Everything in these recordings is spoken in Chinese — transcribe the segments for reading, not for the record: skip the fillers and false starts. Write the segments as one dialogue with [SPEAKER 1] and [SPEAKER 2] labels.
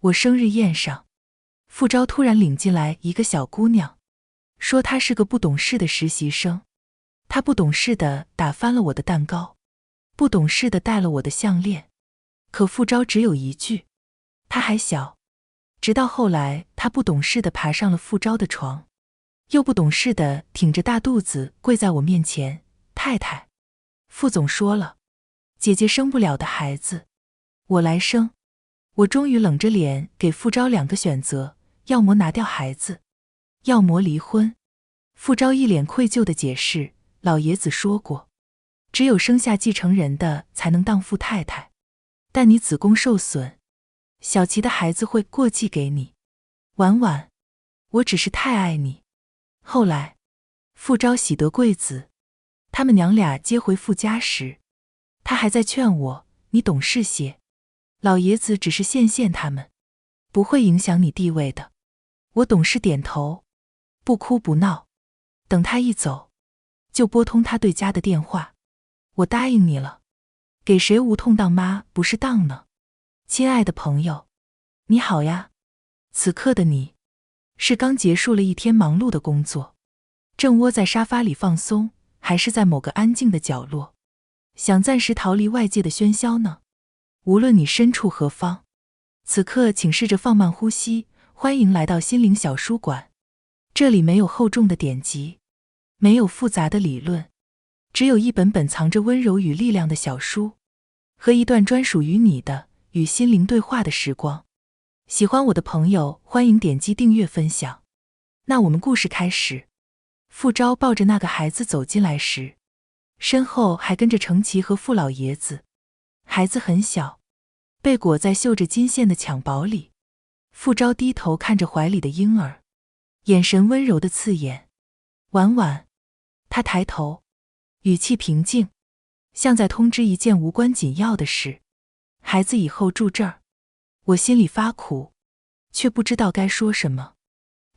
[SPEAKER 1] 我生日宴上，傅昭突然领进来一个小姑娘，说她是个不懂事的实习生。她不懂事地打翻了我的蛋糕，不懂事地戴了我的项链。可傅昭只有一句，她还小。直到后来，她不懂事地爬上了傅昭的床，又不懂事地挺着大肚子跪在我面前，太太，傅总说了，姐姐生不了的孩子，我来生。我终于冷着脸给傅昭2个选择，要么拿掉孩子，要么离婚。傅昭一脸愧疚地解释，老爷子说过，只有生下继承人的才能当傅太太，但你子宫受损，小琪的孩子会过继给你。婉婉，我只是太爱你。后来，傅昭喜得贵子，他们娘俩接回傅家时，他还在劝我，你懂事些，老爷子只是羡他们，不会影响你地位的。我懂事点头，不哭不闹。等他一走，就拨通他对家的电话，我答应你了，给谁无痛当妈不是当呢？亲爱的朋友，你好呀。此刻的你，是刚结束了一天忙碌的工作，正窝在沙发里放松，还是在某个安静的角落，想暂时逃离外界的喧嚣呢？无论你身处何方，此刻请试着放慢呼吸，欢迎来到心灵小书馆。这里没有厚重的典籍，没有复杂的理论，只有一本本藏着温柔与力量的小书，和一段专属于你的与心灵对话的时光。喜欢我的朋友，欢迎点击订阅分享。那我们故事开始。傅昭抱着那个孩子走进来时，身后还跟着程琦和傅老爷子。孩子很小，被裹在绣着金线的襁褓里。傅昭低头看着怀里的婴儿，眼神温柔的刺眼。婉婉，他抬头，语气平静，像在通知一件无关紧要的事。孩子以后住这儿。我心里发苦，却不知道该说什么。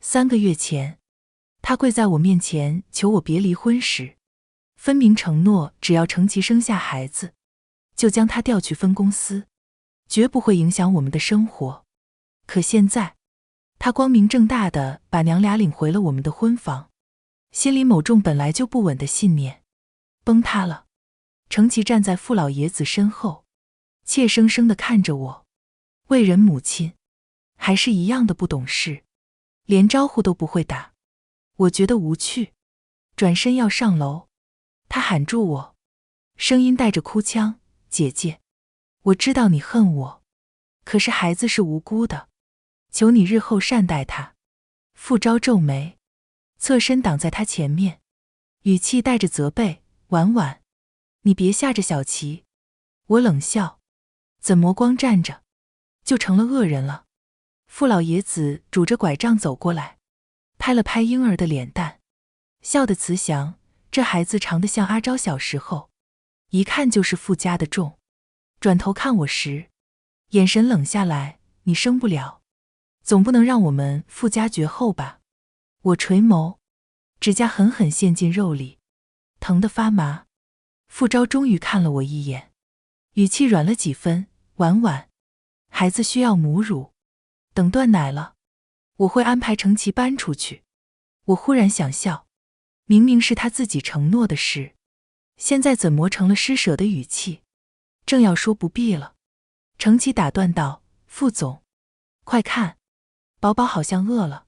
[SPEAKER 1] 3个月前，他跪在我面前求我别离婚时，分明承诺只要程琦生下孩子，就将他调去分公司，绝不会影响我们的生活。可现在，他光明正大地把娘俩领回了我们的婚房，心里某种本来就不稳的信念崩塌了。程琦站在傅老爷子身后，怯生生地看着我，为人母亲，还是一样的不懂事，连招呼都不会打。我觉得无趣，转身要上楼，他喊住我，声音带着哭腔，姐姐，我知道你恨我，可是孩子是无辜的，求你日后善待他。傅昭皱眉，侧身挡在他前面，语气带着责备，婉婉，你别吓着小琪。我冷笑，怎么光站着就成了恶人了？傅老爷子拄着拐杖走过来，拍了拍婴儿的脸蛋，笑得慈祥，这孩子长得像阿昭小时候，一看就是傅家的重。转头看我时，眼神冷下来，你生不了，总不能让我们傅家绝后吧？我垂眸，指甲狠狠陷进肉里，疼得发麻。傅昭终于看了我一眼，语气软了几分，婉婉，孩子需要母乳，等断奶了，我会安排程琦搬出去。我忽然想笑，明明是他自己承诺的事，现在怎么成了施舍的语气？正要说不必了，程琦打断道，傅总，快看，宝宝好像饿了。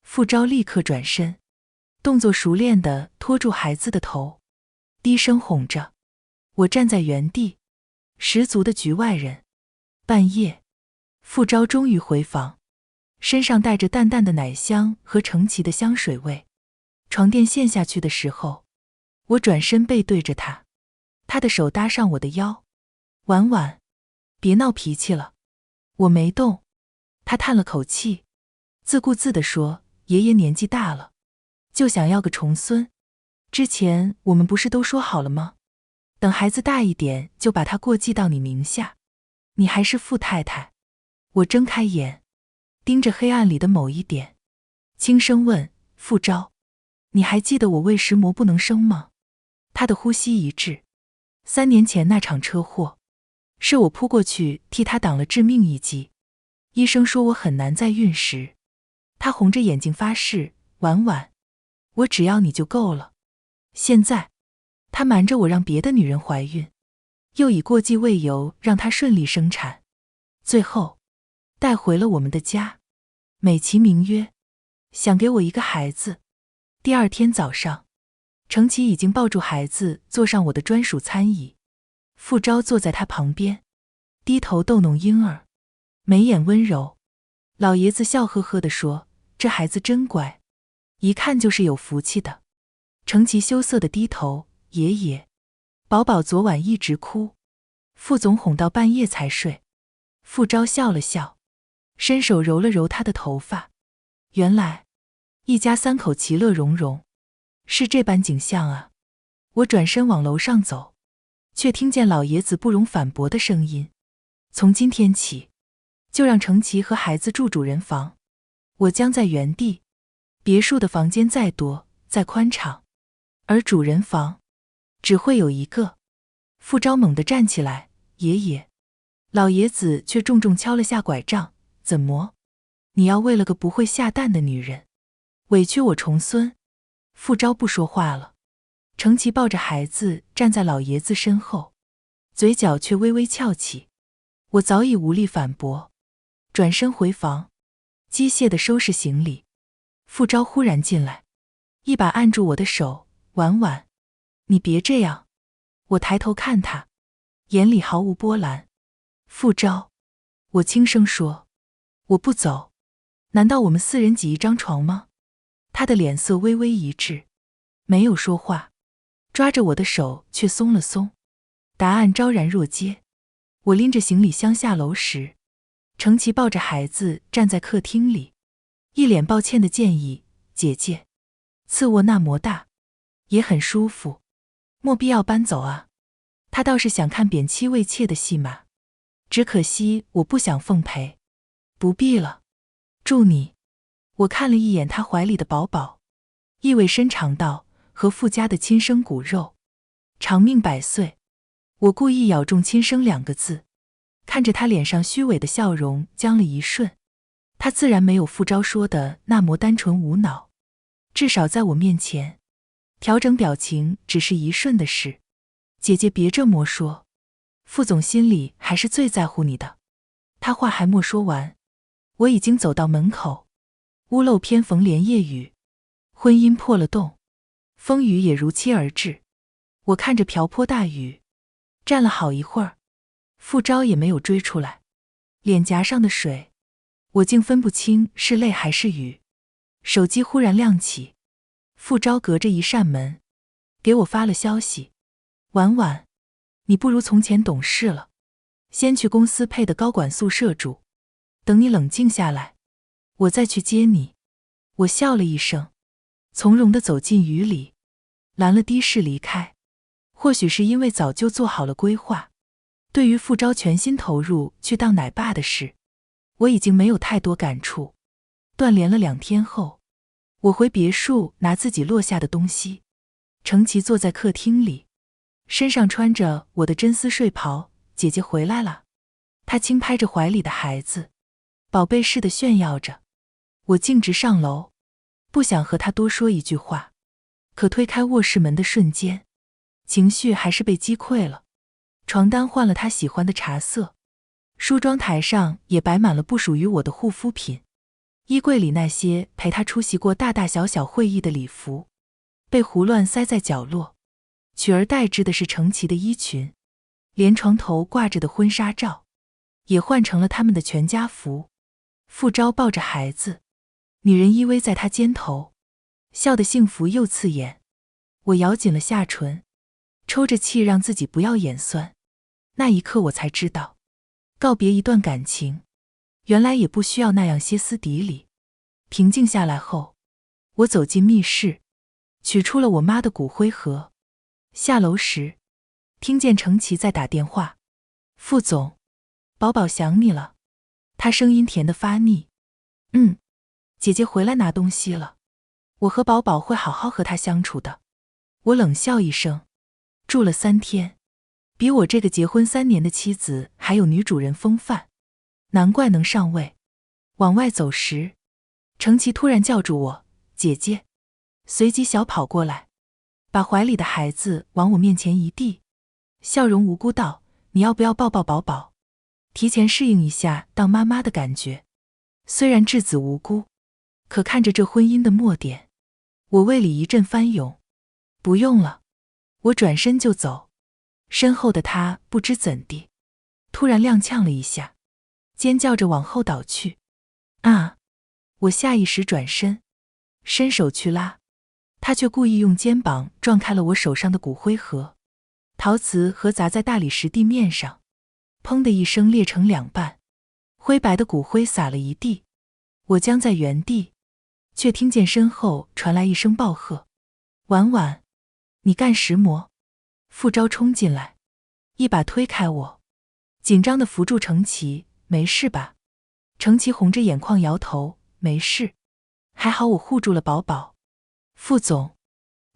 [SPEAKER 1] 傅昭立刻转身，动作熟练地拖住孩子的头，低声哄着。我站在原地，十足的局外人。半夜，傅昭终于回房，身上带着淡淡的奶香和程琦的香水味。床垫陷下去的时候，我转身背对着他，他的手搭上我的腰。婉婉，别闹脾气了。我没动。他叹了口气，自顾自地说，爷爷年纪大了，就想要个重孙。之前我们不是都说好了吗？等孩子大一点就把他过继到你名下，你还是傅太太。我睁开眼，盯着黑暗里的某一点，轻声问，傅昭，你还记得我为石磨不能生吗？他的呼吸一滞。3年前那场车祸，是我扑过去替他挡了致命一击。医生说我很难再孕时，他红着眼睛发誓，婉婉，我只要你就够了。现在，他瞒着我让别的女人怀孕，又以过继未由让她顺利生产，最后带回了我们的家，美其名曰想给我一个孩子。第二天早上，程琦已经抱住孩子坐上我的专属餐椅，傅昭坐在他旁边，低头逗弄婴儿，眉眼温柔。老爷子笑呵呵地说，这孩子真乖，一看就是有福气的。程琦羞涩地低头，爷爷，宝宝昨晚一直哭，傅总哄到半夜才睡。傅昭笑了笑，伸手揉了揉他的头发，原来一家三口其乐融融，是这般景象啊。我转身往楼上走，却听见老爷子不容反驳的声音，从今天起，就让程琦和孩子住主人房，我将在原地。别墅的房间再多再宽敞，而主人房只会有一个。傅昭猛地站起来，爷爷。老爷子却重重敲了下拐杖，怎么？你要为了个不会下蛋的女人，委屈我重孙？傅昭不说话了。程琦抱着孩子站在老爷子身后，嘴角却微微翘起。我早已无力反驳，转身回房，机械地收拾行李。傅昭忽然进来，一把按住我的手，婉婉，你别这样。我抬头看他，眼里毫无波澜。傅昭，我轻声说，我不走，难道我们4人挤一张床吗？他的脸色微微一滞，没有说话，抓着我的手却松了松。答案昭然若揭。我拎着行李箱下楼时，程琦抱着孩子站在客厅里，一脸抱歉的建议，姐姐，次卧那么大，也很舒服，莫必要搬走啊。他倒是想看贬妻为妾的戏码，只可惜我不想奉陪。不必了，祝你。我看了一眼他怀里的宝宝，意味深长道，和傅家的亲生骨肉，长命百岁。我故意咬中亲生2个字，看着他脸上虚伪的笑容僵了一瞬。他自然没有傅昭说的那么单纯无脑，至少在我面前，调整表情只是一瞬的事。姐姐别这么说，傅总心里还是最在乎你的。他话还没说完，我已经走到门口。屋漏偏逢连夜雨，婚姻破了洞，风雨也如期而至。我看着瓢泼大雨，站了好一会儿，傅昭也没有追出来，脸颊上的水，我竟分不清是泪还是雨。手机忽然亮起，傅昭隔着一扇门给我发了消息，婉婉，你不如从前懂事了，先去公司配的高管宿舍住，等你冷静下来，我再去接你。我笑了一声，从容地走进雨里，拦了的士离开。或许是因为早就做好了规划，对于傅昭全心投入去当奶爸的事，我已经没有太多感触。断联了2天后，我回别墅拿自己落下的东西。程琦坐在客厅里，身上穿着我的真丝睡袍，姐姐回来了。他轻拍着怀里的孩子，宝贝似的炫耀着。我径直上楼，不想和他多说一句话，可推开卧室门的瞬间，情绪还是被击溃了。床单换了他喜欢的茶色，梳妆台上也摆满了不属于我的护肤品，衣柜里那些陪他出席过大大小小会议的礼服被胡乱塞在角落，取而代之的是程琦的衣裙，连床头挂着的婚纱照也换成了他们的全家福。傅昭抱着孩子，女人依偎在他肩头，笑得幸福又刺眼。我咬紧了下唇，抽着气让自己不要眼酸。那一刻我才知道，告别一段感情，原来也不需要那样歇斯底里。平静下来后，我走进密室，取出了我妈的骨灰盒。下楼时，听见程琦在打电话，傅总，宝宝想你了。他声音甜得发腻。姐姐回来拿东西了，我和宝宝会好好和他相处的。我冷笑一声，住了3天，比我这个结婚3年的妻子还有女主人风范，难怪能上位。往外走时，程琪突然叫住我，姐姐，随即小跑过来，把怀里的孩子往我面前一递，笑容无辜道，你要不要抱抱宝宝，提前适应一下当妈妈的感觉。虽然稚子无辜，可看着这婚姻的末点，我胃里一阵翻涌。不用了，我转身就走，身后的他不知怎地，突然踉跄了一下，尖叫着往后倒去。啊！我下意识转身，伸手去拉，他却故意用肩膀撞开了我手上的骨灰盒，陶瓷盒砸在大理石地面上，砰的一声裂成两半，灰白的骨灰洒了一地。我僵在原地，却听见身后传来一声暴喝，婉婉，你干什么？傅昭冲进来，一把推开我，紧张地扶住程琪，没事吧？程琪红着眼眶摇头，没事，还好我护住了宝宝。傅总，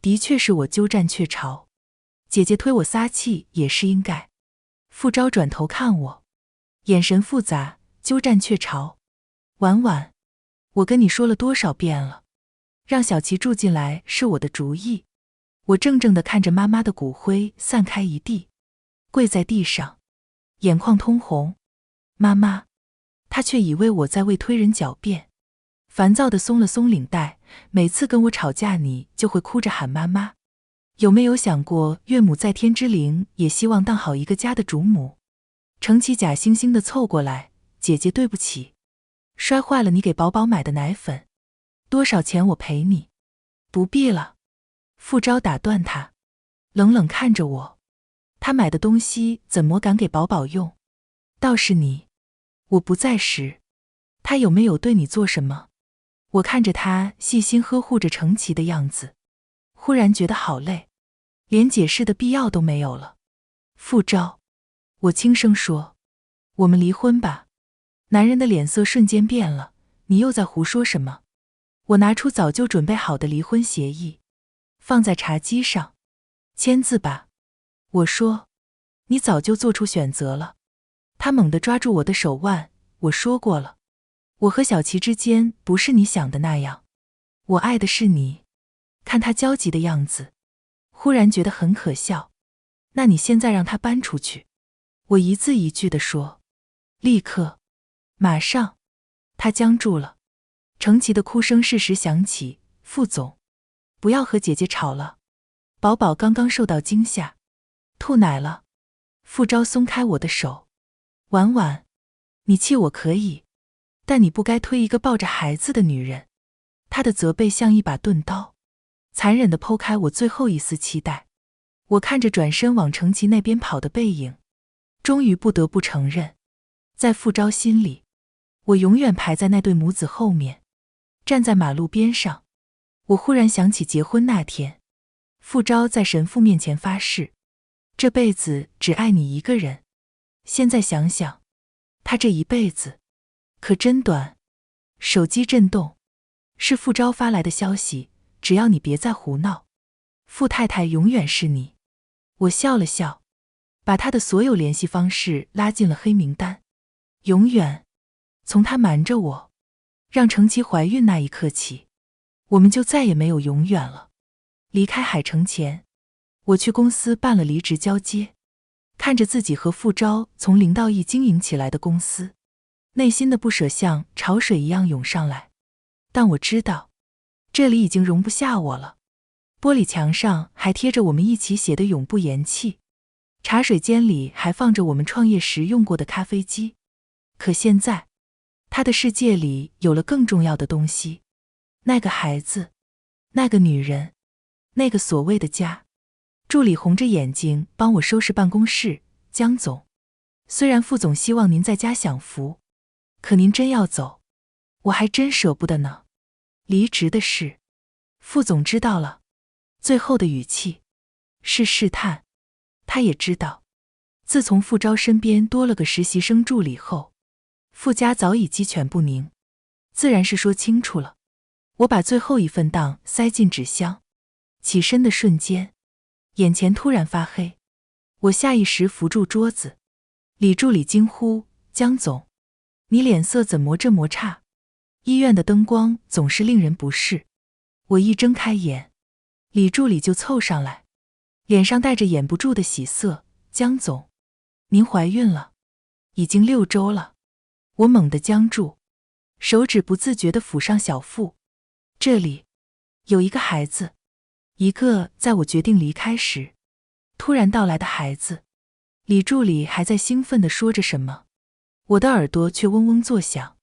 [SPEAKER 1] 的确是我鸠占鹊巢，姐姐推我撒气也是应该。傅昭转头看我，眼神复杂，鸠占鹊巢。婉婉，我跟你说了多少遍了，让小琪住进来是我的主意。我怔怔地看着妈妈的骨灰散开一地，跪在地上，眼眶通红。妈妈，她却以为我在为推人狡辩，烦躁地松了松领带。每次跟我吵架，你就会哭着喊妈妈。有没有想过，岳母在天之灵也希望当好一个家的主母？程琪假惺惺地凑过来，姐姐对不起，摔坏了你给宝宝买的奶粉，多少钱我赔你。不必了。傅昭打断他，冷冷看着我，他买的东西怎么敢给宝宝用？倒是你，我不在时，他有没有对你做什么？我看着他细心呵护着程琪的样子，忽然觉得好累，连解释的必要都没有了。傅昭，我轻声说，我们离婚吧。男人的脸色瞬间变了，你又在胡说什么？我拿出早就准备好的离婚协议，放在茶几上，签字吧。我说，你早就做出选择了。他猛地抓住我的手腕，我说过了，我和小琪之间不是你想的那样，我爱的是你。看他焦急的样子，忽然觉得很可笑。那你现在让他搬出去。我一字一句地说，立刻，马上。他僵住了，程琪的哭声适时响起，傅总，不要和姐姐吵了，宝宝刚刚受到惊吓，吐奶了。傅昭松开我的手，婉婉，你气我可以，但你不该推一个抱着孩子的女人。他的责备像一把钝刀，残忍地剖开我最后一丝期待。我看着转身往程琪那边跑的背影，终于不得不承认，在傅昭心里，我永远排在那对母子后面。站在马路边上，我忽然想起结婚那天，傅昭在神父面前发誓，这辈子只爱你一个人。现在想想，他这一辈子可真短。手机震动，是傅昭发来的消息，只要你别再胡闹，傅太太永远是你。我笑了笑，把他的所有联系方式拉进了黑名单。永远，从他瞒着我，让程琪怀孕那一刻起，我们就再也没有永远了。离开海城前，我去公司办了离职交接，看着自己和傅昭从零到一经营起来的公司，内心的不舍像潮水一样涌上来。但我知道，这里已经容不下我了。玻璃墙上还贴着我们一起写的永不言弃，茶水间里还放着我们创业时用过的咖啡机。可现在，他的世界里有了更重要的东西，那个孩子，那个女人，那个所谓的家。助理红着眼睛帮我收拾办公室，江总，虽然副总希望您在家享福，可您真要走，我还真舍不得呢。离职的事，副总知道了。最后的语气是试探，他也知道，自从傅昭身边多了个实习生助理后，傅家早已鸡犬不宁，自然是说清楚了。我把最后一份档塞进纸箱，起身的瞬间，眼前突然发黑，我下意识扶住桌子。李助理惊呼，江总，你脸色怎么这么差？医院的灯光总是令人不适。我一睁开眼，李助理就凑上来，脸上带着掩不住的喜色。江总，您怀孕了，已经6周了。我猛地僵住，手指不自觉地抚上小腹。这里有一个孩子，一个在我决定离开时突然到来的孩子。李助理还在兴奋地说着什么，我的耳朵却嗡嗡作响。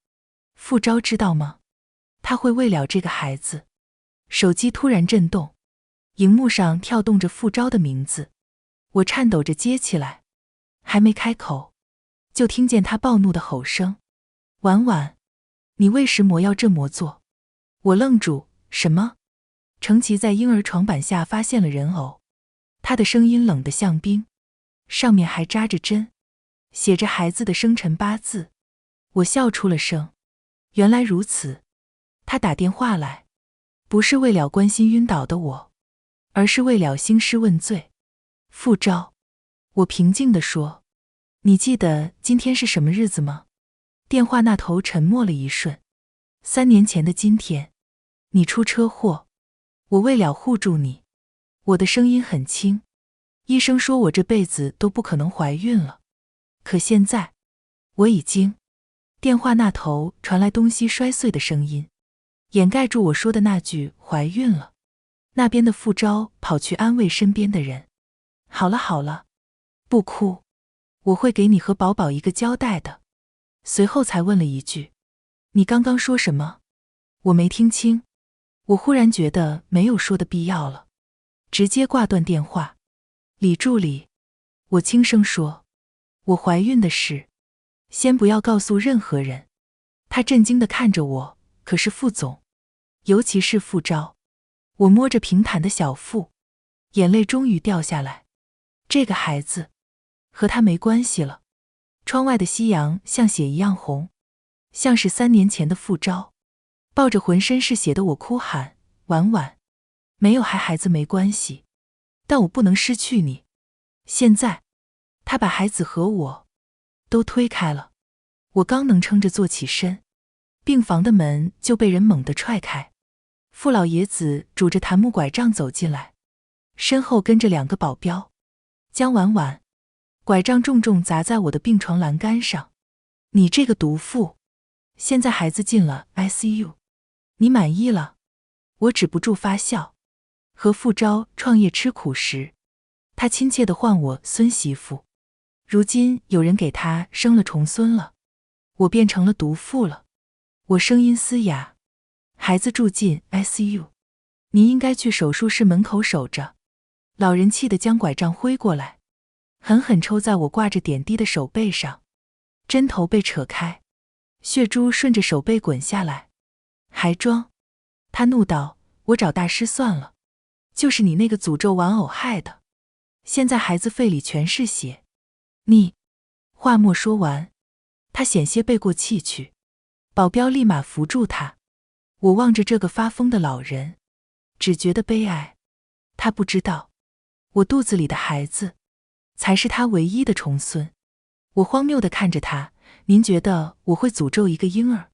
[SPEAKER 1] 傅昭知道吗？他会为了这个孩子。手机突然震动，荧幕上跳动着傅昭的名字，我颤抖着接起来，还没开口，就听见他暴怒的吼声：婉婉，你为什么要这么做？我愣住，什么？程琦在婴儿床板下发现了人偶，他的声音冷得像冰，上面还扎着针，写着孩子的生辰8字。我笑出了声，原来如此。他打电话来，不是为了关心晕倒的我，而是为了兴师问罪。傅昭，我平静地说，你记得今天是什么日子吗？电话那头沉默了一瞬。3年前的今天，你出车祸，我为了护住你。我的声音很轻，医生说我这辈子都不可能怀孕了，可现在我已经……电话那头传来东西摔碎的声音，掩盖住我说的那句怀孕了。那边的傅昭跑去安慰身边的人，好了好了，不哭，我会给你和宝宝一个交代的。随后才问了一句，你刚刚说什么？我没听清。我忽然觉得没有说的必要了，直接挂断电话。李助理，我轻声说，我怀孕的事先不要告诉任何人。他震惊地看着我，可是傅总，尤其是傅昭。我摸着平坦的小腹，眼泪终于掉下来。这个孩子和他没关系了。窗外的夕阳像血一样红，像是3年前的傅昭，抱着浑身是血的我哭喊，婉婉，没有孩子没关系，但我不能失去你。现在他把孩子和我都推开了。我刚能撑着坐起身，病房的门就被人猛地踹开。傅老爷子拄着檀木拐杖走进来，身后跟着2个保镖。江婉婉，拐杖重重砸在我的病床栏杆上。你这个毒妇，现在孩子进了 ICU， 你满意了？我止不住发笑。和傅昭创业吃苦时，他亲切地唤我孙媳妇，如今有人给他生了重孙了，我变成了毒妇了。我声音嘶哑，孩子住进 ICU， 您应该去手术室门口守着。老人气得将拐杖挥过来，狠狠抽在我挂着点滴的手背上，针头被扯开，血珠顺着手背滚下来。还装？他怒道，我找大师算了，就是你那个诅咒玩偶害的，现在孩子肺里全是血。你……话没说完，他险些背过气去，保镖立马扶住他。我望着这个发疯的老人，只觉得悲哀。他不知道，我肚子里的孩子才是他唯一的重孙。我荒谬地看着他，您觉得我会诅咒一个婴儿？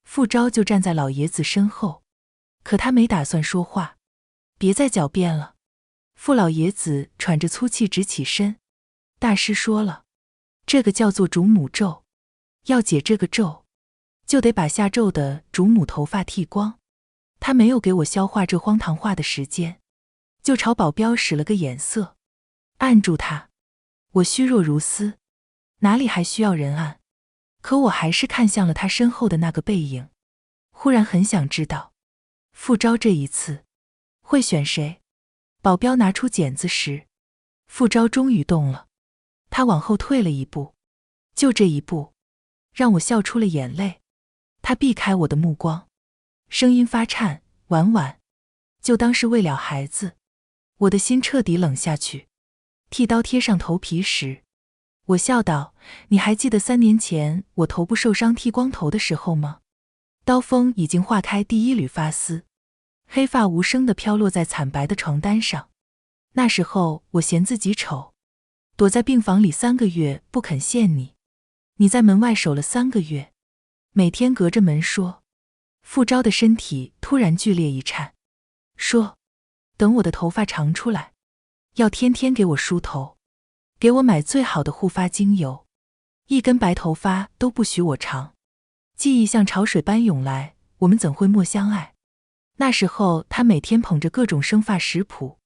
[SPEAKER 1] 傅昭就站在老爷子身后，可他没打算说话。别再狡辩了。傅老爷子喘着粗气直起身。大师说了，这个叫做主母咒，要解这个咒，就得把下咒的主母头发剃光。他没有给我消化这荒唐话的时间，就朝保镖使了个眼色，按住他。我虚弱如斯，哪里还需要人按？可我还是看向了他身后的那个背影，忽然很想知道，傅昭这一次会选谁？保镖拿出剪子时，傅昭终于动了，他往后退了一步，就这一步，让我笑出了眼泪。他避开我的目光，声音发颤，婉婉，就当是为了孩子。我的心彻底冷下去。剃刀贴上头皮时，我笑道，你还记得3年前我头部受伤剃光头的时候吗？刀锋已经划开第一缕发丝，黑发无声地飘落在惨白的床单上。那时候我嫌自己丑，躲在病房里3个月不肯见你。你在门外守了3个月，每天隔着门说，傅昭的身体突然剧烈一颤，说：“等我的头发长出来，要天天给我梳头，给我买最好的护发精油，一根白头发都不许我长。”记忆像潮水般涌来，我们怎会莫相爱？那时候他每天捧着各种生发食谱，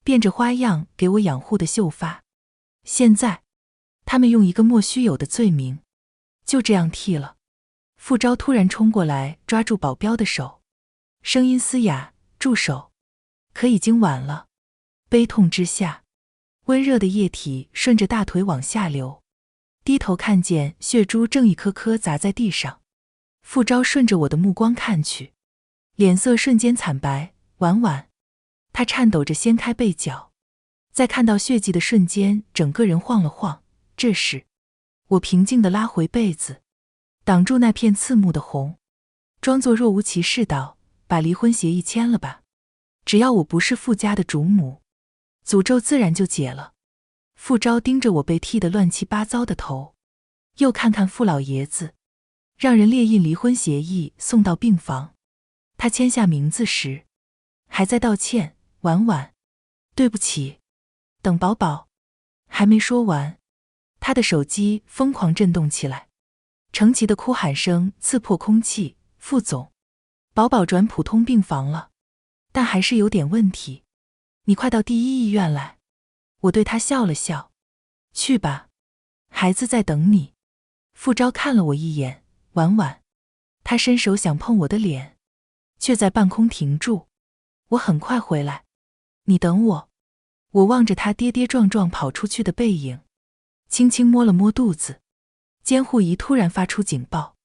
[SPEAKER 1] 变着花样给我养护的秀发。现在，他们用一个莫须有的罪名，就这样替了。傅昭突然冲过来，抓住保镖的手，声音嘶哑：“住手！可已经晚了。”悲痛之下，温热的液体顺着大腿往下流，低头看见血珠正一颗颗砸在地上。傅昭顺着我的目光看去，脸色瞬间惨白。婉婉，他颤抖着掀开被角，在看到血迹的瞬间，整个人晃了晃。这时，我平静地拉回被子，挡住那片刺目的红，装作若无其事道：“把离婚协议签了吧，只要我不是傅家的主母，诅咒自然就解了。”傅昭盯着我被剃得乱七八糟的头，又看看傅老爷子，让人列印离婚协议送到病房。他签下名字时，还在道歉：“婉婉，对不起。”等宝宝。还没说完，他的手机疯狂震动起来，程琦的哭喊声刺破空气：“傅总，宝宝转普通病房了，但还是有点问题，你快到第一医院来。”我对他笑了笑：“去吧，孩子在等你。”傅昭看了我一眼：“婉婉。”他伸手想碰我的脸，却在半空停住：“我很快回来，你等我。”我望着他跌跌撞撞跑出去的背影，轻轻摸了摸肚子。监护仪突然发出警报，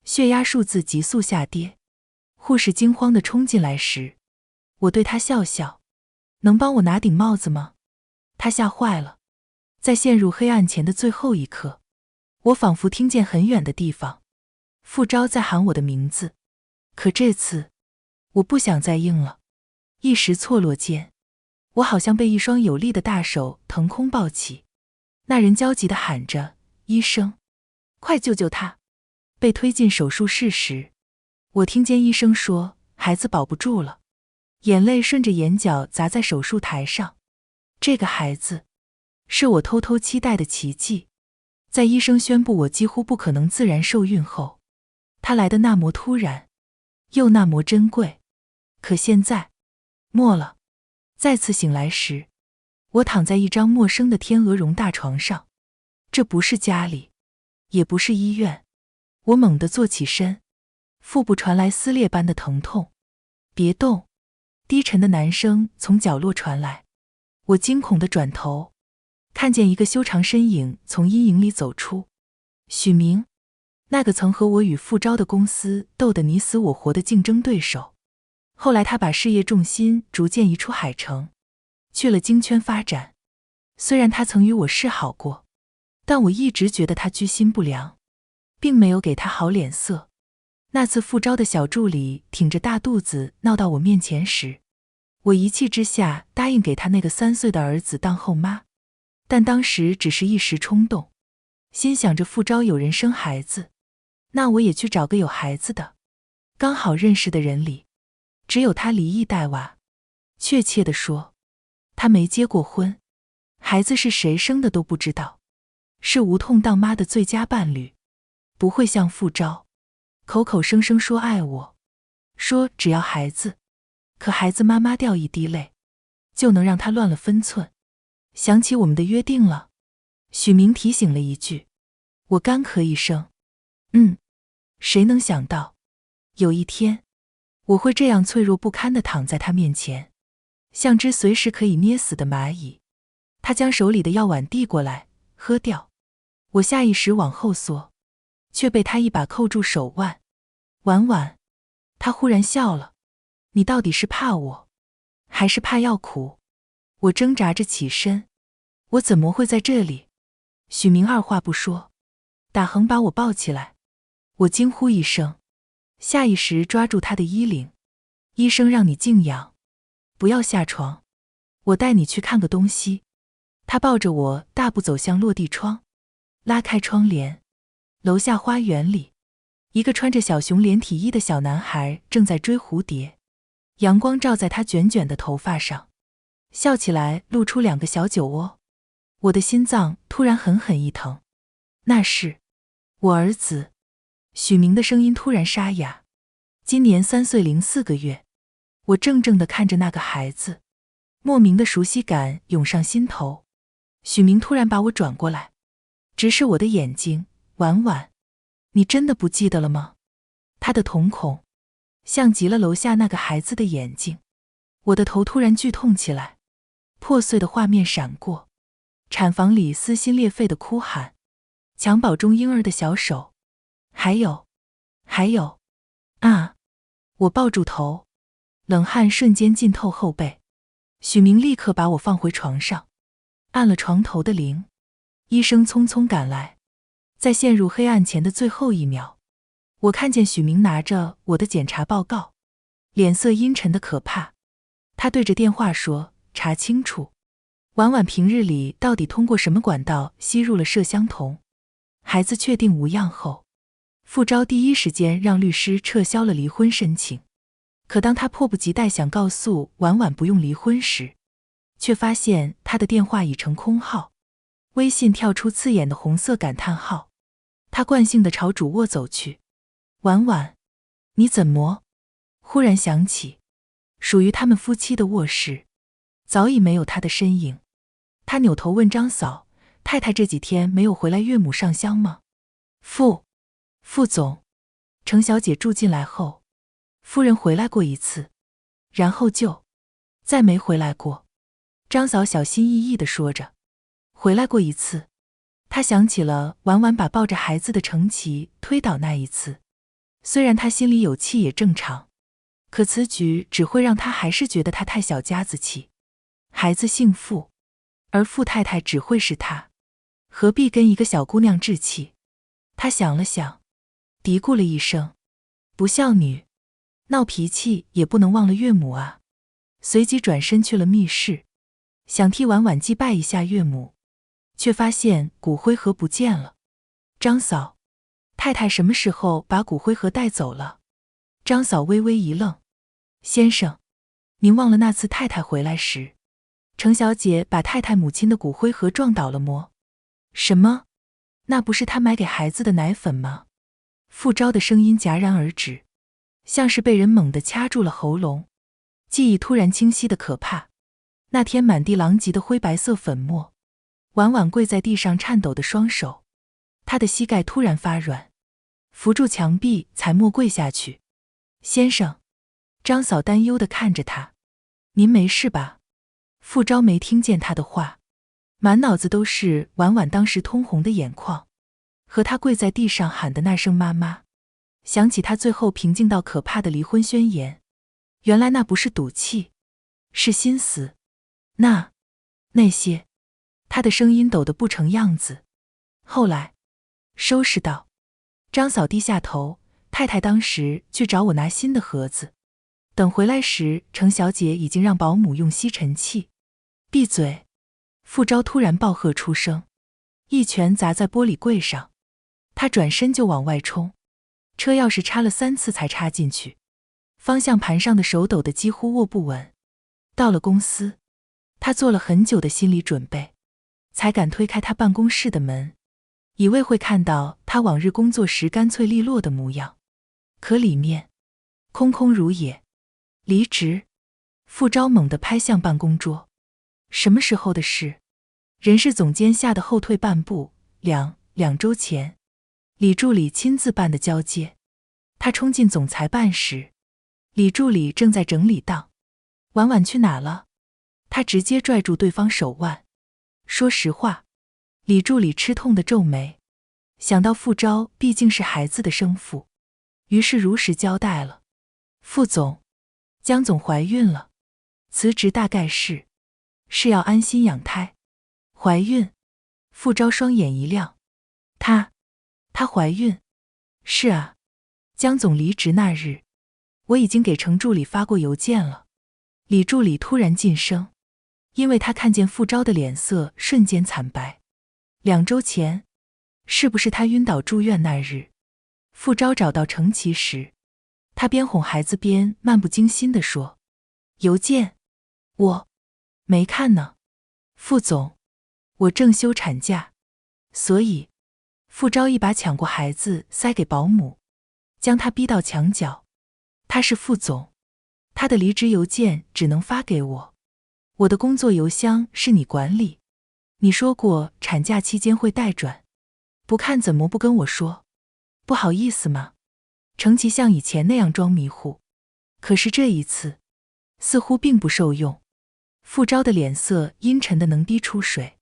[SPEAKER 1] 血压数字急速下跌。护士惊慌地冲进来时，我对他笑笑：“能帮我拿顶帽子吗？”他吓坏了。在陷入黑暗前的最后一刻，我仿佛听见很远的地方，傅昭在喊我的名字。可这次，我不想再应了。一时错落间，我好像被一双有力的大手腾空抱起。那人焦急地喊着：“医生，快救救他！”被推进手术室时，我听见医生说：“孩子保不住了。”眼泪顺着眼角砸在手术台上。这个孩子，是我偷偷期待的奇迹。在医生宣布我几乎不可能自然受孕后，他来的那么突然，又那么珍贵。可现在，没了。再次醒来时，我躺在一张陌生的天鹅绒大床上。这不是家里，也不是医院。我猛地坐起身，腹部传来撕裂般的疼痛。“别动！”低沉的男声从角落传来。我惊恐地转头，看见一个修长身影从阴影里走出。许明，那个曾和我与傅昭的公司斗得你死我活的竞争对手。后来他把事业重心逐渐移出海城，去了京圈发展。虽然他曾与我示好过，但我一直觉得他居心不良，并没有给他好脸色。那次傅昭的小助理挺着大肚子闹到我面前时，我一气之下答应给他那个3岁的儿子当后妈，但当时只是一时冲动，心想着傅昭有人生孩子，那我也去找个有孩子的。刚好认识的人里，只有他离异带娃，确切地说，他没结过婚，孩子是谁生的都不知道，是无痛当妈的最佳伴侣，不会像傅昭口口声声说爱我，说只要孩子，可孩子妈妈掉一滴泪，就能让他乱了分寸。想起我们的约定了，许明提醒了一句，我干咳一声，谁能想到，有一天，我会这样脆弱不堪地躺在他面前，像只随时可以捏死的蚂蚁。他将手里的药碗递过来，喝掉。我下意识往后缩，却被他一把扣住手腕。婉婉，他忽然笑了，你到底是怕我，还是怕药苦？我挣扎着起身，我怎么会在这里？许明二话不说，打横把我抱起来。我惊呼一声，下意识抓住他的衣领。医生让你静养，不要下床，我带你去看个东西。他抱着我大步走向落地窗，拉开窗帘。楼下花园里，一个穿着小熊连体衣的小男孩正在追蝴蝶，阳光照在他卷卷的头发上，笑起来露出2个小酒窝。我的心脏突然狠狠一疼。那是我儿子。许明的声音突然沙哑，今年3岁零4个月。我怔怔地看着那个孩子，莫名的熟悉感涌上心头。许明突然把我转过来，直视我的眼睛，婉婉，你真的不记得了吗？他的瞳孔像极了楼下那个孩子的眼睛。我的头突然剧痛起来，破碎的画面闪过，产房里撕心裂肺的哭喊，襁褓中婴儿的小手，还有啊！我抱住头，冷汗瞬间浸透后背。许明立刻把我放回床上，按了床头的铃。医生匆匆赶来，在陷入黑暗前的最后1秒，我看见许明拿着我的检查报告，脸色阴沉的可怕。他对着电话说，查清楚婉婉平日里到底通过什么管道吸入了麝香酮。孩子确定无恙后，傅昭第一时间让律师撤销了离婚申请。可当他迫不及待想告诉婉婉不用离婚时，却发现他的电话已成空号，微信跳出刺眼的红色感叹号。他惯性地朝主卧走去。婉婉，你怎么？忽然想起，属于他们夫妻的卧室早已没有他的身影。他扭头问张嫂，太太这几天没有回来岳母上香吗？副总，程小姐住进来后，夫人回来过1次，然后就再没回来过。张嫂小心翼翼地说着，回来过1次。她想起了婉婉把抱着孩子的程琦推倒那1次，虽然她心里有气也正常，可此举只会让她还是觉得她太小家子气。孩子姓傅，而傅太太只会是她，何必跟一个小姑娘置气？她想了想，嘀咕了一声，不孝女，闹脾气也不能忘了岳母啊。随即转身去了密室，想替婉婉祭拜一下岳母，却发现骨灰盒不见了。张嫂，太太什么时候把骨灰盒带走了？张嫂微微一愣，先生，您忘了那次太太回来时，程小姐把太太母亲的骨灰盒撞倒了么？什么？那不是她买给孩子的奶粉吗？傅昭的声音戛然而止，像是被人猛地掐住了喉咙。记忆突然清晰的可怕。那天满地狼藉的灰白色粉末，婉婉跪在地上颤抖的双手，她的膝盖突然发软，扶住墙壁才没跪下去。先生，张嫂担忧地看着他，您没事吧？傅昭没听见他的话，满脑子都是婉婉当时通红的眼眶，和他跪在地上喊的那声妈妈。想起他最后平静到可怕的离婚宣言，原来那不是赌气，是心死。那些，他的声音抖得不成样子。后来，收拾到。张嫂低下头，太太当时去找我拿新的盒子，等回来时，程小姐已经让保姆用吸尘器。闭嘴！傅昭突然暴喝出声，一拳砸在玻璃柜上。他转身就往外冲，车钥匙插了3次才插进去，方向盘上的手抖得几乎握不稳。到了公司，他做了很久的心理准备，才敢推开他办公室的门，以为会看到他往日工作时干脆利落的模样，可里面空空如也。离职？傅昭猛地拍向办公桌。什么时候的事？人事总监吓得后退半步。两周前，李助理亲自办的交接。他冲进总裁办时，李助理正在整理档。婉婉去哪了？他直接拽住对方手腕。说实话，李助理吃痛的皱眉，想到傅昭毕竟是孩子的生父，于是如实交代了。傅总，江总怀孕了，辞职大概是要安心养胎。怀孕？傅昭双眼一亮。她怀孕？是啊，江总离职那日，我已经给程助理发过邮件了。李助理突然噤声，因为他看见傅昭的脸色瞬间惨白。2周前，是不是他晕倒住院那日？傅昭找到程琦时，他边哄孩子边漫不经心地说：“邮件，我没看呢。傅总，我正休产假，所以……”傅昭一把抢过孩子塞给保姆，将他逼到墙角。他是傅总，他的离职邮件只能发给我，我的工作邮箱是你管理。你说过产假期间会代转，不看怎么不跟我说？不好意思吗？程琦像以前那样装迷糊，可是这一次似乎并不受用。傅昭的脸色阴沉的能滴出水。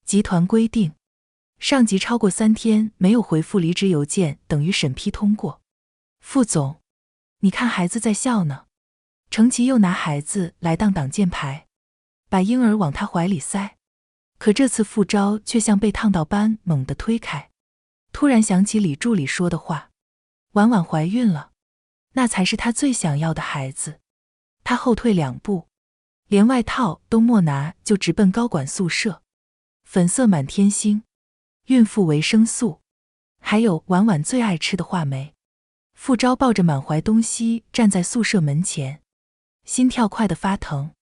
[SPEAKER 1] 集团规定，上级超过3天没有回复离职邮件等于审批通过。傅总，你看孩子在笑呢。程琦又拿孩子来当挡箭牌，把婴儿往他怀里塞。可这次傅昭却像被烫到般猛地推开，突然想起李助理说的话，婉婉怀孕了，那才是他最想要的孩子。他后退2步，连外套都莫拿，就直奔高管宿舍。粉色满天星，孕妇维生素，还有婉婉最爱吃的话梅。傅昭抱着满怀东西站在宿舍门前，心跳快得发疼，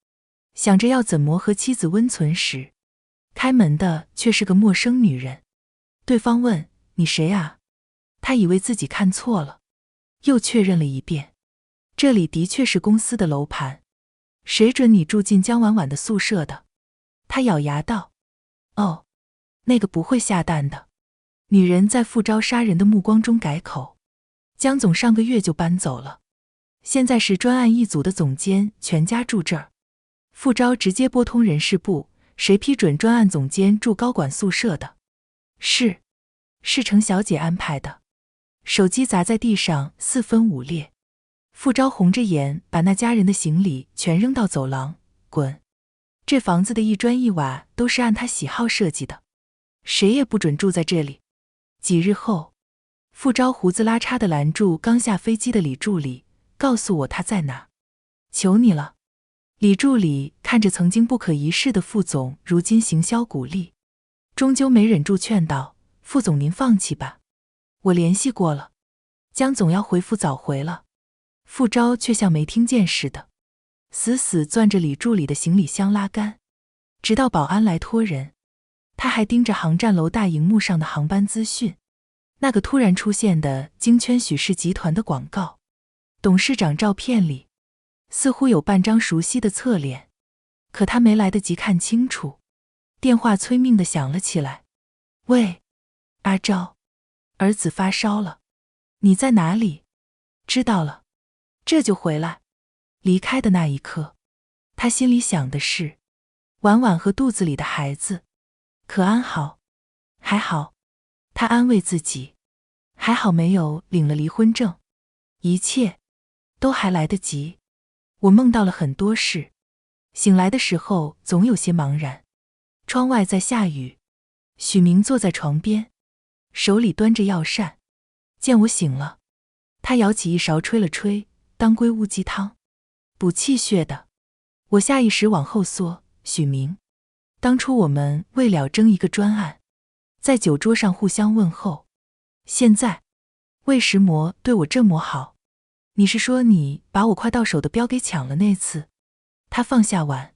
[SPEAKER 1] 想着要怎么和妻子温存时，开门的却是个陌生女人。对方问：“你谁啊？”他以为自己看错了，又确认了一遍，这里的确是公司的楼盘，谁准你住进江婉婉的宿舍的？他咬牙道：“哦，那个不会下蛋的。”女人在傅昭杀人的目光中改口：“江总上个月就搬走了，现在是专案一组的总监全家住这儿。”傅昭直接拨通人事部：“谁批准专案总监住高管宿舍的？”是程小姐安排的。手机砸在地上4分5裂。傅昭红着眼把那家人的行李全扔到走廊：“滚！这房子的一砖一瓦都是按他喜好设计的，谁也不准住在这里。”几日后，傅昭胡子拉碴地拦住刚下飞机的李助理：“告诉我他在哪，求你了。”李助理看着曾经不可一世的傅总如今行销鼓励，终究没忍住劝道：“傅总您放弃吧，我联系过了，江总要回复早回了。”傅昭却像没听见似的，死死攥着李助理的行李箱拉杆，直到保安来拖人。他还盯着航站楼大荧幕上的航班资讯，那个突然出现的京圈许氏集团的广告，董事长照片里似乎有半张熟悉的侧脸，可他没来得及看清楚，电话催命地响了起来：“喂，阿昭，儿子发烧了，你在哪里？知道了，这就回来。”离开的那一刻，他心里想的是婉婉和肚子里的孩子可安好？还好，他安慰自己，还好没有领了离婚证，一切都还来得及。我梦到了很多事，醒来的时候总有些茫然。窗外在下雨，许明坐在床边，手里端着药膳。见我醒了，他舀起一勺吹了吹，当归乌鸡汤，补气血的。我下意识往后缩：“许明，当初我们为了争一个专案，在酒桌上互相问候，现在魏石魔对我这么好，你是说你把我快到手的标给抢了那次？”他放下碗：“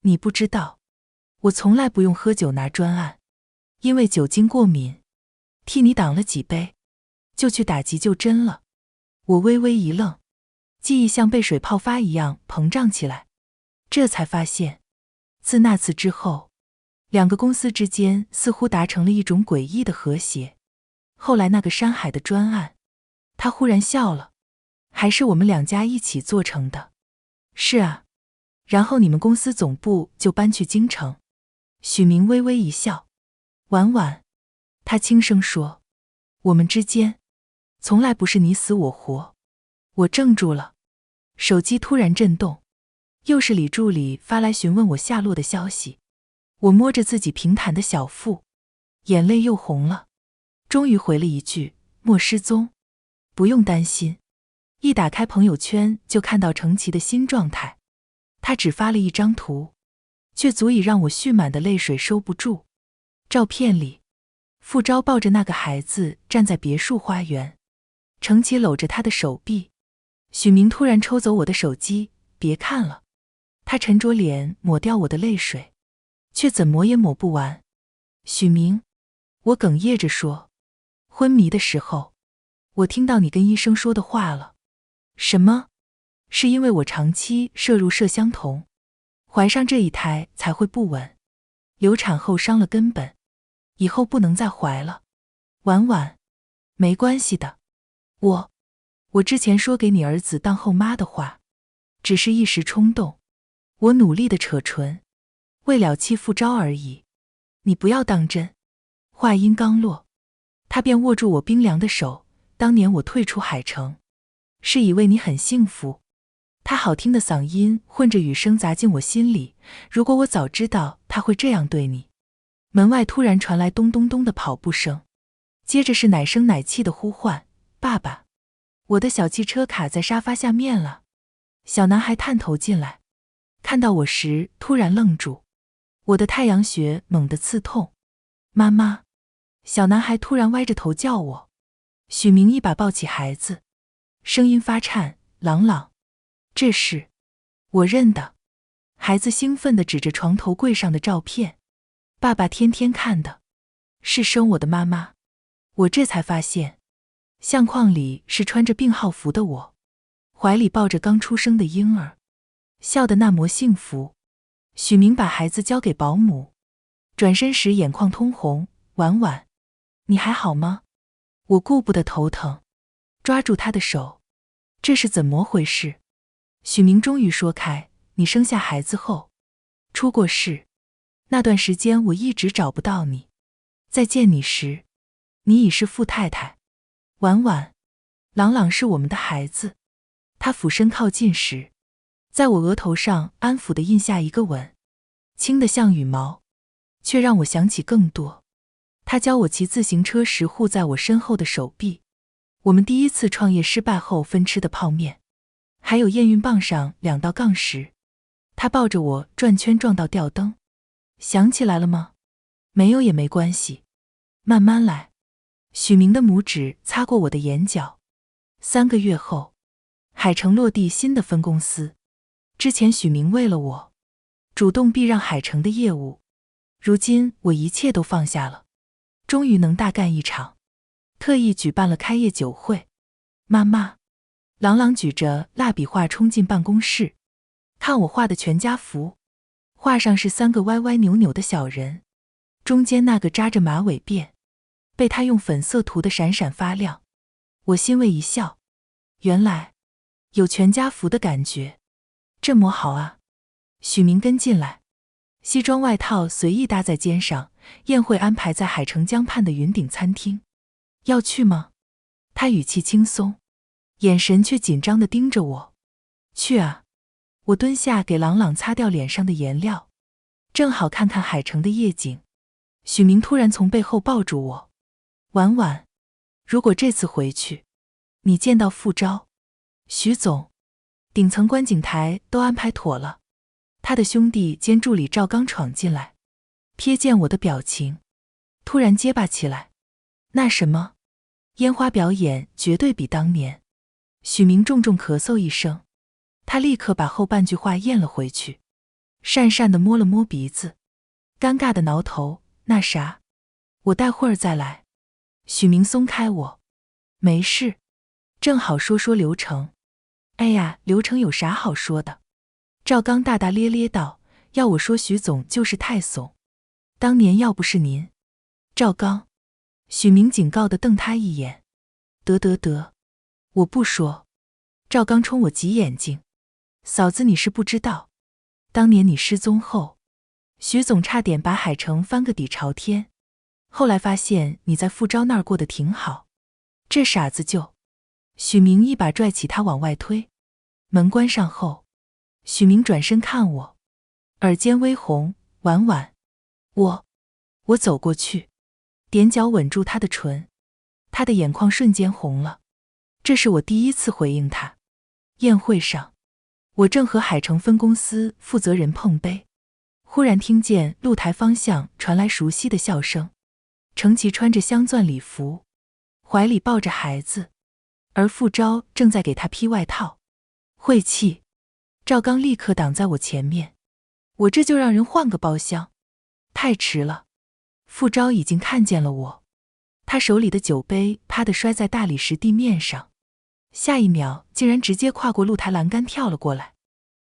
[SPEAKER 1] 你不知道，我从来不用喝酒拿专案，因为酒精过敏，替你挡了几杯，就去打急救针了。”我微微一愣，记忆像被水泡发一样膨胀起来，这才发现，自那次之后，2个公司之间似乎达成了一种诡异的和谐。后来那个山海的专案，他忽然笑了：“还是我们2家一起做成的。”“是啊，然后你们公司总部就搬去京城。”许明微微一笑：“婉婉。”他轻声说：“我们之间从来不是你死我活。”我怔住了，手机突然震动，又是李助理发来询问我下落的消息。我摸着自己平坦的小腹，眼泪又红了，终于回了一句：“莫失踪，不用担心。”一打开朋友圈就看到程琦的新状态，他只发了一张图，却足以让我蓄满的泪水收不住。照片里，傅昭抱着那个孩子站在别墅花园，程启搂着他的手臂。许明突然抽走我的手机，别看了。他沉着脸抹掉我的泪水，却怎抹也抹不完。许明，我哽咽着说，昏迷的时候，我听到你跟医生说的话了。什么？是因为我长期摄入麝香酮，怀上这一胎才会不稳，流产后伤了根本，以后不能再怀了。婉婉，没关系的。我之前说给你儿子当后妈的话，只是一时冲动，我努力的扯唇，为了气傅昭而已，你不要当真。话音刚落，他便握住我冰凉的手。当年我退出海城，是以为你很幸福。他好听的嗓音混着雨声砸进我心里，如果我早知道他会这样对你。门外突然传来咚咚咚的跑步声，接着是奶声奶气的呼唤，爸爸。我的小汽车卡在沙发下面了。小男孩探头进来，看到我时突然愣住，我的太阳穴猛地刺痛。妈妈。小男孩突然歪着头叫我。许明一把抱起孩子，声音发颤，朗朗。这是我认的。孩子兴奋地指着床头柜上的照片，爸爸天天看的，是生我的妈妈。我这才发现，相框里是穿着病号服的我，怀里抱着刚出生的婴儿，笑得那么幸福。许明把孩子交给保姆，转身时眼眶通红，婉婉，你还好吗？我顾不得头疼，抓住他的手，这是怎么回事？许明终于说开，你生下孩子后出过事，那段时间我一直找不到你，再见你时，你已是傅太太。婉婉，朗朗是我们的孩子。他俯身靠近时，在我额头上安抚地印下一个吻，轻得像羽毛，却让我想起更多。他教我骑自行车时护在我身后的手臂，我们第一次创业失败后分吃的泡面，还有验孕棒上2道杠时，他抱着我转圈撞到吊灯。想起来了吗？没有也没关系，慢慢来。许明的拇指擦过我的眼角。3个月后，海城落地新的分公司。之前许明为了我，主动避让海城的业务，如今我一切都放下了，终于能大干一场，特意举办了开业酒会。妈妈，朗朗举着蜡笔画冲进办公室，看我画的全家福，画上是3个歪歪扭扭的小人，中间那个扎着马尾辫，被他用粉色涂得闪闪发亮。我欣慰一笑，原来有全家福的感觉，这么好啊。许明跟进来，西装外套随意搭在肩上，宴会安排在海城江畔的云顶餐厅。要去吗？他语气轻松，眼神却紧张地盯着我。去啊。我蹲下给朗朗擦掉脸上的颜料，正好看看海城的夜景。许明突然从背后抱住我，婉婉，如果这次回去，你见到傅昭，许总，顶层观景台都安排妥了。他的兄弟兼助理赵刚闯进来，瞥见我的表情，突然结巴起来。那什么，烟花表演绝对比当年。许明重重咳嗽一声，他立刻把后半句话咽了回去，讪讪地摸了摸鼻子，尴尬地挠头。那啥，我待会儿再来。许明松开我，没事，正好说说流程。哎呀，流程有啥好说的？赵刚大大咧咧道，要我说许总就是太怂。当年要不是您，赵刚。许明警告地瞪他一眼。得，我不说。赵刚冲我挤眼睛，嫂子你是不知道，当年你失踪后，许总差点把海城翻个底朝天，后来发现你在傅昭那儿过得挺好，这傻子就……许明一把拽起他往外推。门关上后，许明转身看我，耳尖微红。婉婉，我走过去，踮脚吻住他的唇，他的眼眶瞬间红了。这是我第一次回应他。宴会上，我正和海城分公司负责人碰杯，忽然听见露台方向传来熟悉的笑声。程琦穿着镶钻礼服，怀里抱着孩子，而傅昭正在给他披外套。晦气！赵刚立刻挡在我前面，我这就让人换个包厢。太迟了，傅昭已经看见了我，他手里的酒杯啪地摔在大理石地面上，下一秒竟然直接跨过露台栏杆跳了过来。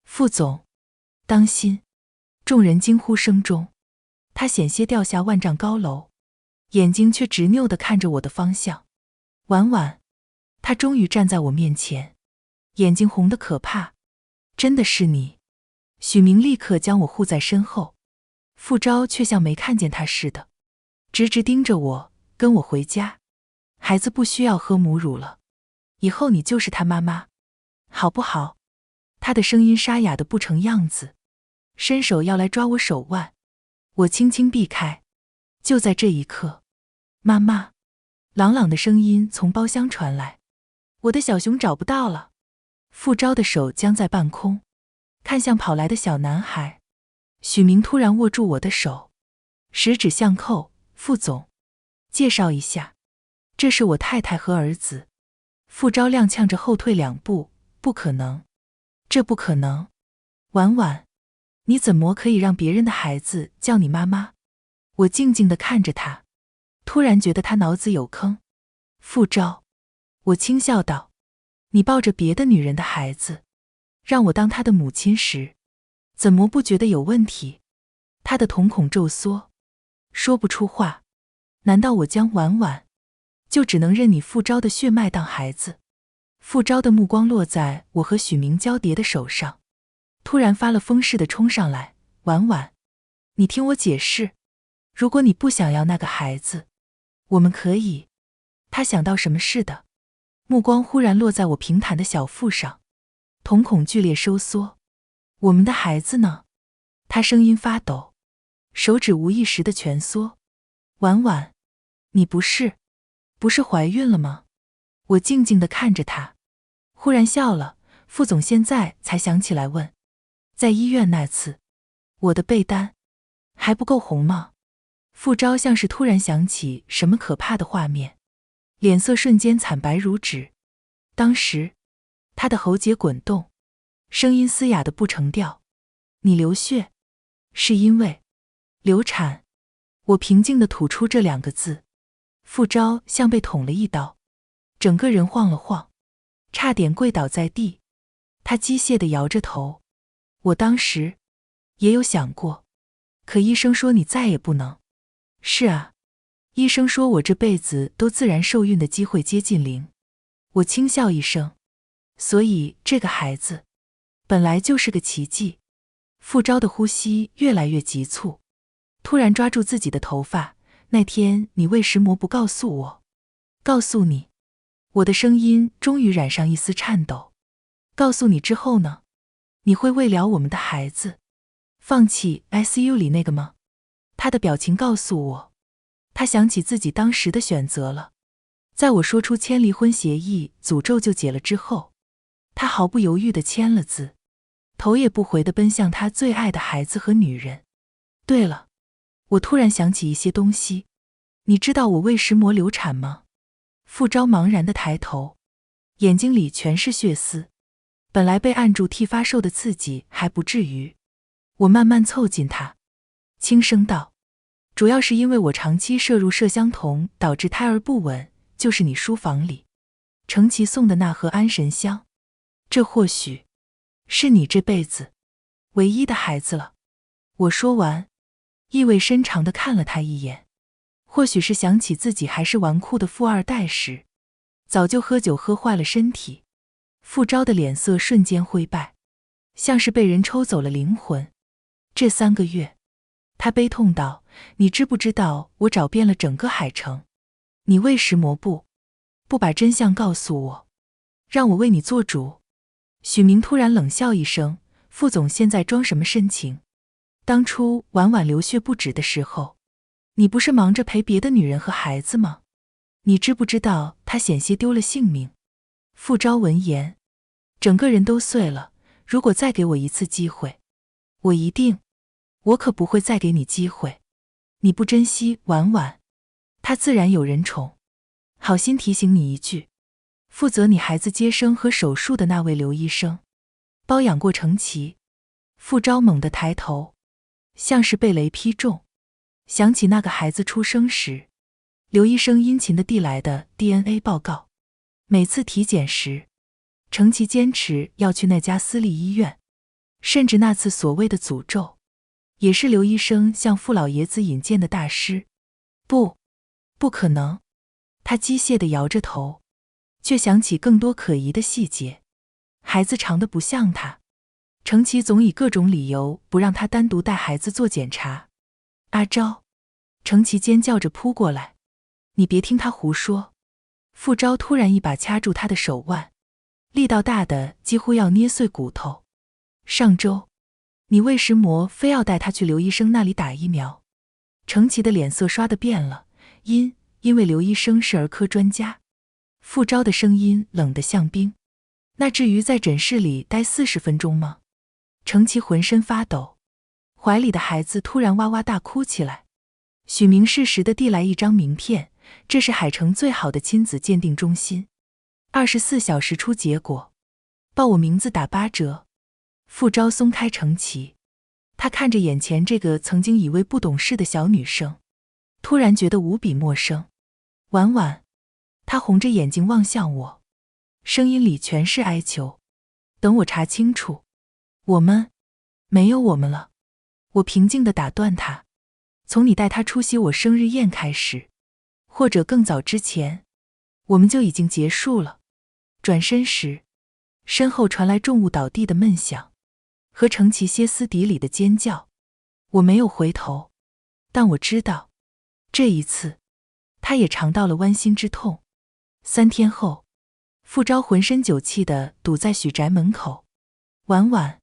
[SPEAKER 1] 傅总，当心！众人惊呼声中，他险些掉下万丈高楼，眼睛却执拗地看着我的方向。婉婉，他终于站在我面前，眼睛红得可怕。真的是你！许明立刻将我护在身后，傅昭却像没看见他似的，直直盯着我，跟我回家。孩子不需要喝母乳了，以后你就是他妈妈，好不好？他的声音沙哑得不成样子，伸手要来抓我手腕，我轻轻避开。就在这一刻，妈妈，朗朗的声音从包厢传来，我的小熊找不到了。傅昭的手僵在半空，看向跑来的小男孩。许明突然握住我的手，十指相扣。傅总，介绍一下，这是我太太和儿子。傅昭踉跄着后退2步，不可能，这不可能。婉婉，你怎么可以让别人的孩子叫你妈妈？我静静地看着他，突然觉得他脑子有坑。傅昭，我轻笑道，你抱着别的女人的孩子，让我当他的母亲时，怎么不觉得有问题？他的瞳孔骤缩，说不出话。难道我将婉婉就只能认你傅昭的血脉当孩子？傅昭的目光落在我和许明交叠的手上，突然发了疯似的冲上来。婉婉，你听我解释，如果你不想要那个孩子，我们可以……他想到什么似的，目光忽然落在我平坦的小腹上，瞳孔剧烈收缩。我们的孩子呢？他声音发抖，手指无意识地蜷缩。婉婉，你不是怀孕了吗？我静静地看着他，忽然笑了。傅总现在才想起来问，在医院那次，我的被单还不够红吗？傅昭像是突然想起什么可怕的画面，脸色瞬间惨白如纸。当时他的喉结滚动，声音嘶哑的不成调，你流血是因为流产。我平静地吐出这2个字。傅昭像被捅了一刀，整个人晃了晃，差点跪倒在地。他机械地摇着头。我当时也有想过，可医生说你再也不能。是啊，医生说我这辈子都自然受孕的机会接近0。我轻笑一声，所以这个孩子本来就是个奇迹。傅昭的呼吸越来越急促，突然抓住自己的头发。那天你为什么不告诉我？告诉你。我的声音终于染上一丝颤抖。告诉你之后呢？你会为了我们的孩子，放弃 ICU 里那个吗？他的表情告诉我，他想起自己当时的选择了。在我说出签离婚协议，诅咒就解了之后，他毫不犹豫地签了字，头也不回地奔向他最爱的孩子和女人。对了，我突然想起一些东西。你知道我为什么流产吗？傅昭茫然地抬头，眼睛里全是血丝。本来被按住替发售的刺激还不至于。我慢慢凑近他，轻声道，主要是因为我长期摄入麝香酮导致胎儿不稳，就是你书房里程琦送的那盒安神香，这或许是你这辈子唯一的孩子了。我说完，意味深长地看了他一眼，或许是想起自己还是纨绔的富二代时，早就喝酒喝坏了身体。傅昭的脸色瞬间灰败，像是被人抽走了灵魂。这3个月，他悲痛道，你知不知道我找遍了整个海城，你为什么不把真相告诉我，让我为你做主？许明突然冷笑一声，傅总现在装什么深情？当初婉婉流血不止的时候，你不是忙着陪别的女人和孩子吗？你知不知道她险些丢了性命？傅昭闻言，整个人都碎了。如果再给我一次机会，我可不会再给你机会。你不珍惜婉婉，她自然有人宠。好心提醒你一句，负责你孩子接生和手术的那位刘医生，包养过程琦。傅昭猛地抬头，像是被雷劈中，想起那个孩子出生时，刘医生殷勤地递来的 DNA 报告。每次体检时，程琦坚持要去那家私立医院，甚至那次所谓的诅咒，也是刘医生向傅老爷子引荐的大师。不可能，他机械地摇着头，却想起更多可疑的细节。孩子长得不像他，程琦总以各种理由不让他单独带孩子做检查。阿昭，程琦尖叫着扑过来，你别听他胡说。傅昭突然一把掐住他的手腕，力道大的几乎要捏碎骨头。上周，你为什么非要带他去刘医生那里打疫苗？程琦的脸色刷得变了，因为刘医生是儿科专家。傅昭的声音冷得像冰。那至于在诊室里待40分钟吗？程琦浑身发抖，怀里的孩子突然哇哇大哭起来。许明适时地递来一张名片，这是海城最好的亲子鉴定中心，24小时出结果，报我名字打8折。傅昭松开程琦，他看着眼前这个曾经以为不懂事的小女生，突然觉得无比陌生。婉婉，他红着眼睛望向我，声音里全是哀求。等我查清楚。没有我们了。我平静地打断他，从你带他出席我生日宴开始，或者更早之前，我们就已经结束了。转身时，身后传来重物倒地的闷响，和程琦歇斯底里的尖叫。我没有回头，但我知道，这一次，他也尝到了剜心之痛。3天后，傅昭浑身酒气地堵在许宅门口。婉婉，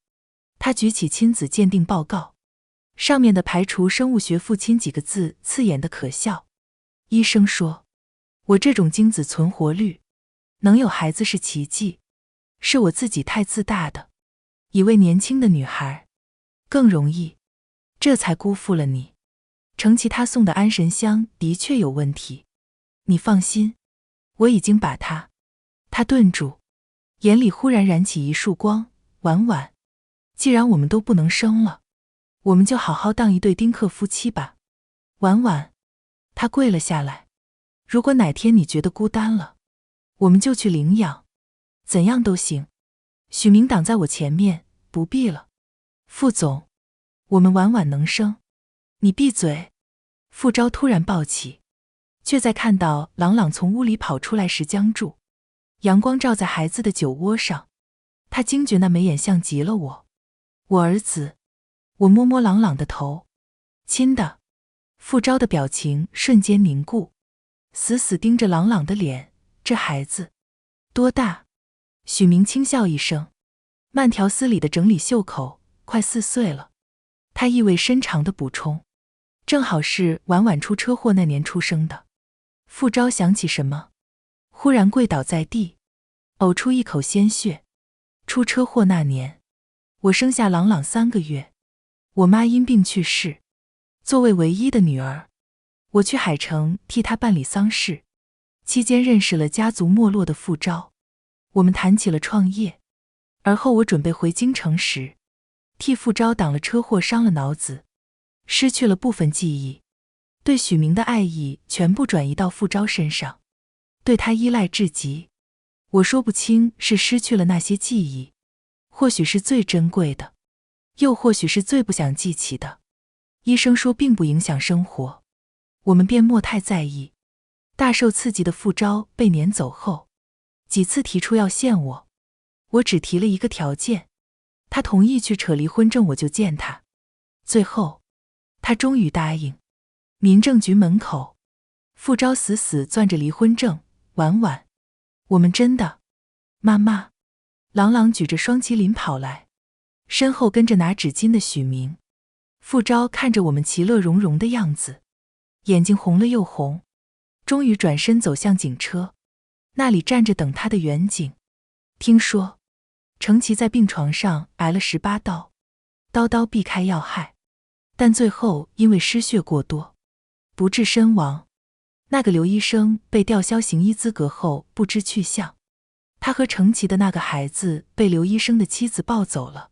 [SPEAKER 1] 他举起亲子鉴定报告，上面的排除生物学父亲几个字刺眼的可笑。医生说，我这种精子存活率，能有孩子是奇迹，是我自己太自大的，以为年轻的女孩更容易，这才辜负了你。程琦他送的安神香的确有问题，你放心，我已经把它。他顿住，眼里忽然燃起一束光。婉婉，既然我们都不能生了，我们就好好当一对丁克夫妻吧。婉婉，他跪了下来，如果哪天你觉得孤单了，我们就去领养，怎样都行。许明挡在我前面，不必了。傅总，我们婉婉能生。你闭嘴。傅昭突然抱起，却在看到朗朗从屋里跑出来时僵住。阳光照在孩子的酒窝上，他惊觉那眉眼像极了我。我儿子。我摸摸朗朗的头。亲的。傅昭的表情瞬间凝固，死死盯着朗朗的脸。这孩子多大？许明轻笑一声，慢条斯理地整理袖口，快4岁了。他意味深长地补充，正好是婉婉出车祸那年出生的。傅昭想起什么，忽然跪倒在地，呕出一口鲜血。出车祸那年，我生下朗朗3个月，我妈因病去世。作为唯一的女儿，我去海城替她办理丧事，期间认识了家族没落的傅昭，我们谈起了创业。而后我准备回京城时，替傅昭挡了车祸，伤了脑子，失去了部分记忆，对许明的爱意全部转移到傅昭身上，对他依赖至极。我说不清是失去了那些记忆，或许是最珍贵的，又或许是最不想记起的。医生说并不影响生活，我们便莫太在意。大受刺激的傅昭被撵走后，几次提出要限我，我只提了一个条件，他同意去扯离婚证我就见他。最后，他终于答应。民政局门口，傅昭死死攥着离婚证。婉婉，我们真的。妈妈。朗朗举着双麒麟跑来，身后跟着拿纸巾的许明。傅昭看着我们其乐融融的样子，眼睛红了又红，终于转身走向警车，那里站着等他的远警。听说程琦在病床上挨了18刀，刀刀避开要害，但最后因为失血过多，不治身亡。那个刘医生被吊销行医资格后不知去向。他和程琦的那个孩子被刘医生的妻子抱走了，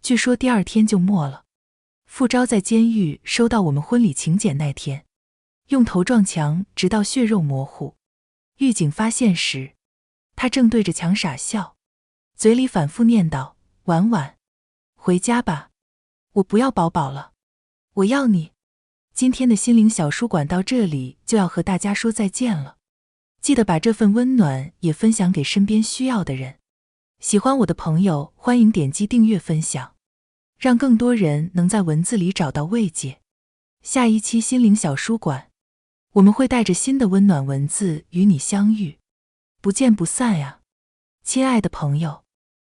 [SPEAKER 1] 据说第2天就没了。傅昭在监狱收到我们婚礼请柬那天，用头撞墙直到血肉模糊。狱警发现时，他正对着墙傻笑，嘴里反复念叨：婉婉，回家吧，我不要宝宝了，我要你。今天的心灵小书馆到这里就要和大家说再见了，记得把这份温暖也分享给身边需要的人。喜欢我的朋友欢迎点击订阅分享，让更多人能在文字里找到慰藉。下一期心灵小书馆，我们会带着新的温暖文字与你相遇，不见不散呀，亲爱的朋友。